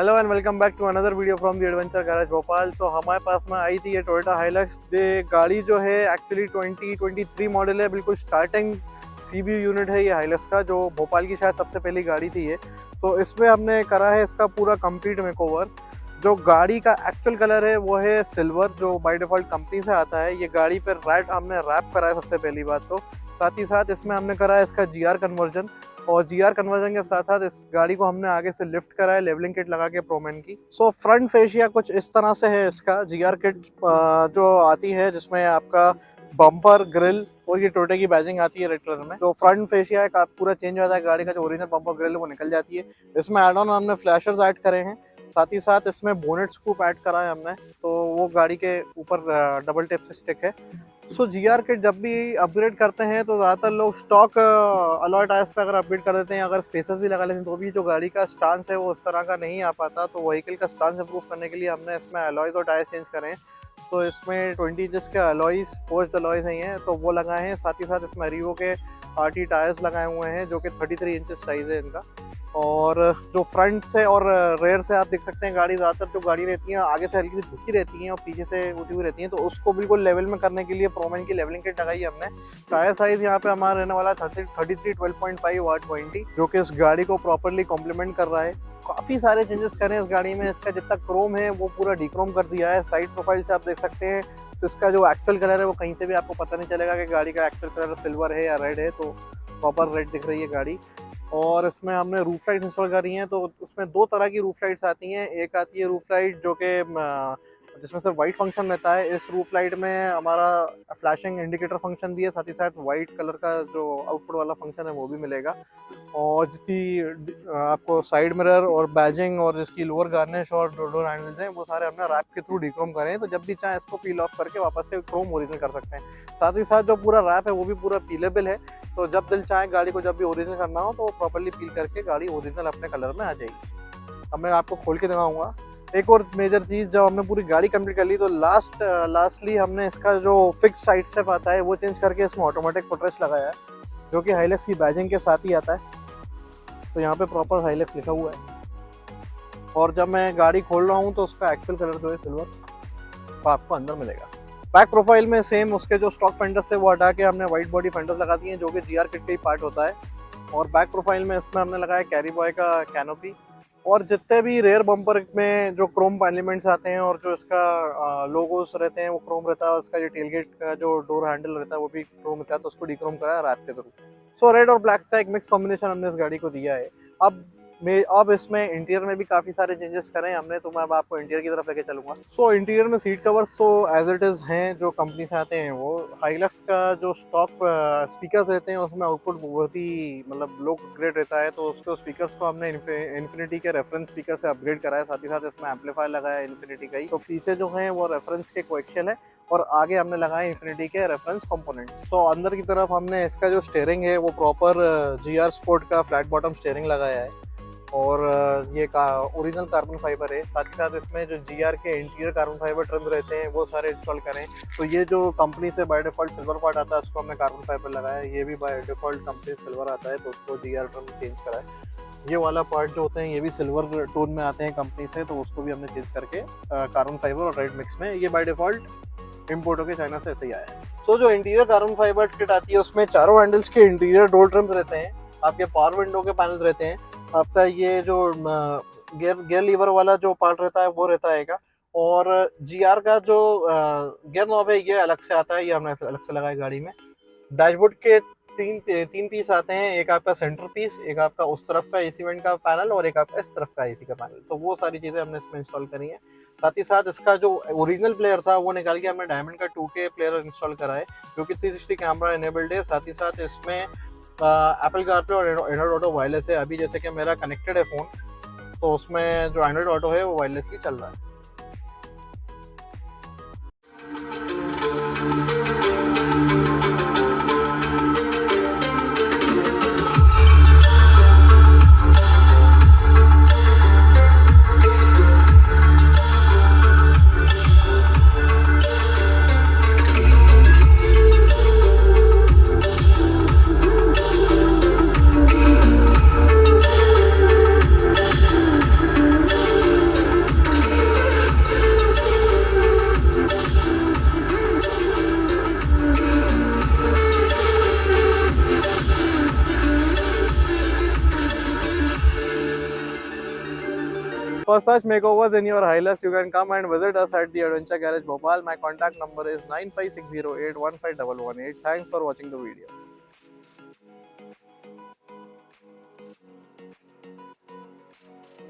Hello and welcome back to another video from the adventure garage Bhopal. So हमारे पास में आई थी ये टोयोटा हाइलक्स। ये गाड़ी जो है एक्चुअली 2023 मॉडल है, बिल्कुल स्टार्टिंग सीबीयू यूनिट है ये हाइलक्स का, जो भोपाल की शायद सबसे पहली गाड़ी थी ये। तो इसमें हमने करा है इसका पूरा कंप्लीट मेकओवर। जो गाड़ी का एक्चुअल कलर है वो है सिल्वर, जो बाय डिफ़ॉल्ट कंपनी से आता है। ये गाड़ी पर रेड हमने रैप करा है सबसे पहली बात तो। साथ ही साथ इसमें हमने करा है इसका जीआर कन्वर्जन, और जीआर कन्वर्जन के साथ साथ इस गाड़ी को हमने आगे से लिफ्ट करा है लेवलिंग किट लगा के प्रोमैन की। सो फ्रंट फेशिया कुछ इस तरह से है इसका। जीआर किट जो आती है जिसमें आपका बम्पर, ग्रिल और ये टोयोटा की बैजिंग आती है रेड कलर में। जो फ्रंट फेशिया है पूरा चेंज हो जाता है गाड़ी का, जो ओरिजिनल बम्पर ग्रिल वो निकल जाती है। इसमें एड ऑन हमने फ्लैशर्स ऐड करे हैं, साथ ही साथ इसमें बोनेट स्कूप ऐड करा है हमने, तो वो गाड़ी के ऊपर डबल टेप से स्टिक है। सो जीआर किट जब भी अपग्रेड करते हैं तो ज़्यादातर लोग स्टॉक अलॉय टायर्स पे अगर अपग्रेड कर देते हैं, अगर स्पेसेस भी लगा लेते हैं, तो भी जो गाड़ी का स्टांस है वो उस तरह का नहीं आ पाता। तो व्हीकल का स्टांस इंप्रूव करने के लिए हमने इसमें अलॉयज और टायर्स चेंज करें। तो इसमें 20 इंचेस के अलॉयज, पोस्ट अलॉयज हैं तो वो लगाए हैं। साथ ही साथ इसमें रिवो के आरटी टायर्स लगाए हुए हैं जो कि 33 इंचेस साइज़ है इनका। और जो फ्रंट से और रेयर से आप देख सकते हैं, गाड़ी ज़्यादातर जो गाड़ी रहती है आगे से हल्की सी झुकी रहती हैं और पीछे से उठी हुई रहती हैं, तो उसको बिल्कुल लेवल में करने के लिए प्रोमैन की लेवलिंग किट लगाई हमने। टायर साइज़ यहाँ पे हमारा रहने वाला 33 12.5 वाट 20, जो कि इस गाड़ी को प्रॉपरली कॉम्प्लीमेंट कर रहा है। काफ़ी सारे चेंजेस करें इस गाड़ी में। इसका जितना क्रोम है वो पूरा डिक्रोम कर दिया है। साइड प्रोफाइल से आप देख सकते हैं, तो इसका जो एक्चुअल कलर है वो कहीं से भी आपको पता नहीं चलेगा कि गाड़ी का एक्चुअल कलर सिल्वर है या रेड है, तो प्रॉपर रेड दिख रही है गाड़ी। और इसमें हमने रूफ लाइट इंस्टॉल करी हैं, तो उसमें दो तरह की रूफ लाइट्स आती हैं। एक आती है रूफ लाइट जो कि जिसमें से वाइट फंक्शन रहता है। इस रूफ लाइट में हमारा फ्लैशिंग इंडिकेटर फंक्शन भी है, साथ ही साथ वाइट कलर का जो आउटपुट वाला फंक्शन है वो भी मिलेगा। और जितनी आपको साइड मिरर और बैजिंग और इसकी लोअर गार्निश और डोर हैंडल्स हैं वो सारे हमने रैप के थ्रू डिक्रोम करें, तो जब भी चाहे इसको पील ऑफ करके वापस से क्रोम ओरिजिनल कर सकते हैं। साथ ही साथ जो पूरा रैप है वो भी पूरा पीलेबल है, तो जब दिल चाहे गाड़ी को जब भी ओरिजिनल करना हो तो प्रॉपर्ली पील करके गाड़ी ओरिजिनल अपने कलर में आ जाएगी। अब मैं आपको खोल के दिखाऊंगा। एक और मेजर चीज़, जब हमने पूरी गाड़ी कंप्लीट कर ली तो लास्टली हमने इसका जो फिक्स साइड स्टेप आता है वो चेंज करके इसमें ऑटोमेटिक फुटरेस्ट लगाया है, जो कि हाइलक्स की बैजिंग के साथ ही आता है। तो यहाँ पे प्रॉपर हाइलक्स लिखा हुआ है। और जब मैं गाड़ी खोल रहा हूँ तो उसका एक्चुअल कलर जो है सिल्वर वो आपको अंदर मिलेगा। बैक प्रोफाइल में सेम उसके जो स्टॉक फेंडर्स है वो हटा के हमने वाइट बॉडी फेंडर्स लगा दिए हैं, जो कि जीआर किट का ही पार्ट होता है। और बैक प्रोफाइल में इसमें हमने लगाया कैरी बॉय का कैनोपी। और जितने भी रेयर बम्पर में जो क्रोम एलिमेंट्स आते हैं और जो इसका लोगोस रहते हैं वो क्रोम रहता है। उसका जो टेलगेट का जो डोर हैंडल रहता है वो भी क्रोम रहता है, तो उसको डिक्रोम कराया रैप के थ्रू। सो रेड और ब्लैक का एक मिक्स कॉम्बिनेशन हमने इस गाड़ी को दिया है। अब इसमें इंटीरियर में भी काफ़ी सारे चेंजेस करें हमने, तो मैं अब आपको इंटीरियर की तरफ लेके चलूंगा। सो इंटीरियर में सीट कवर्स तो एज इट इज़ हैं जो कंपनी से आते हैं। वो हाइलक्स का जो स्टॉक स्पीकर्स रहते हैं उसमें आउटपुट बहुत ही मतलब लो ग्रेड रहता है, तो उसको स्पीकर्स को हमने इन्फिनिटी के रेफरेंस स्पीकर से अपग्रेड करा है। साथ ही साथ इसमें एम्पलीफायर लगाया है इन्फिनिटी का ही। तो पीछे जो है वो रेफरेंस के कोएक्सियल है और आगे हमने लगाए इन्फिनिटी के रेफरेंस कंपोनेंट्स। तो अंदर की तरफ हमने इसका जो स्टीयरिंग है वो प्रॉपर जीआर स्पोर्ट का फ्लैट बॉटम स्टीयरिंग लगाया है, और ये ओरिजिनल कार्बन फाइबर है। साथ ही साथ इसमें जो जीआर के इंटीरियर कार्बन फाइबर ट्रिम रहते हैं वो सारे इंस्टॉल करें। तो ये जो कंपनी से बाय डिफॉल्ट सिल्वर पार्ट आता है उसको हमने कार्बन फाइबर लगाया है। ये भी बाय डिफॉल्ट कंपनी से सिल्वर आता है तो उसको जीआर ट्रिम चेंज करा है। ये वाला पार्ट जो होते हैं ये भी सिल्वर टोन में आते हैं कंपनी से, तो उसको भी हमने चेंज करके कार्बन फाइबर और रेड मिक्स में, ये बाय डिफॉल्ट इम्पोर्ट होकर चाइना से ऐसे ही आया है। तो जो इंटीरियर कार्बन फाइबर किट आती है उसमें चारों हैंडल्स के इंटीरियर डोर ट्रिम्स रहते हैं, आपके पावर विंडो के पैनल्स रहते हैं, आपका ये जो गियर लीवर वाला जो पार्ट रहता है वो रहता है, और जीआर का जो गियर नॉब है ये अलग से आता है, ये हमने अलग से लगाया गाड़ी में। डैशबोर्ड के तीन पीस आते हैं, एक आपका सेंटर पीस, एक आपका उस तरफ का एसी वेंट का पैनल और एक आपका इस तरफ का एसी का पैनल। तो वो सारी चीज़ें हमने इसमें इंस्टॉल करी हैं। साथ ही साथ इसका जो ओरिजिनल प्लेयर था वो निकाल के हमने डायमंड का 2K प्लेयर इंस्टॉल करा है, जो कि 360 कैमरा इनेबल्ड है। साथ ही साथ इसमें एप्पल कारप्ले और एंड्रॉइड ऑटो वायरलेस है। अभी जैसे कि मेरा कनेक्टेड है फ़ोन, तो उसमें जो एंड्रॉइड ऑटो है वो वायरलेसली चल रहा है। For such makeovers in your Hilux, you can come and visit us at the Adventure Garage Bhopal. My contact number is 9560815118. Thanks for watching the video.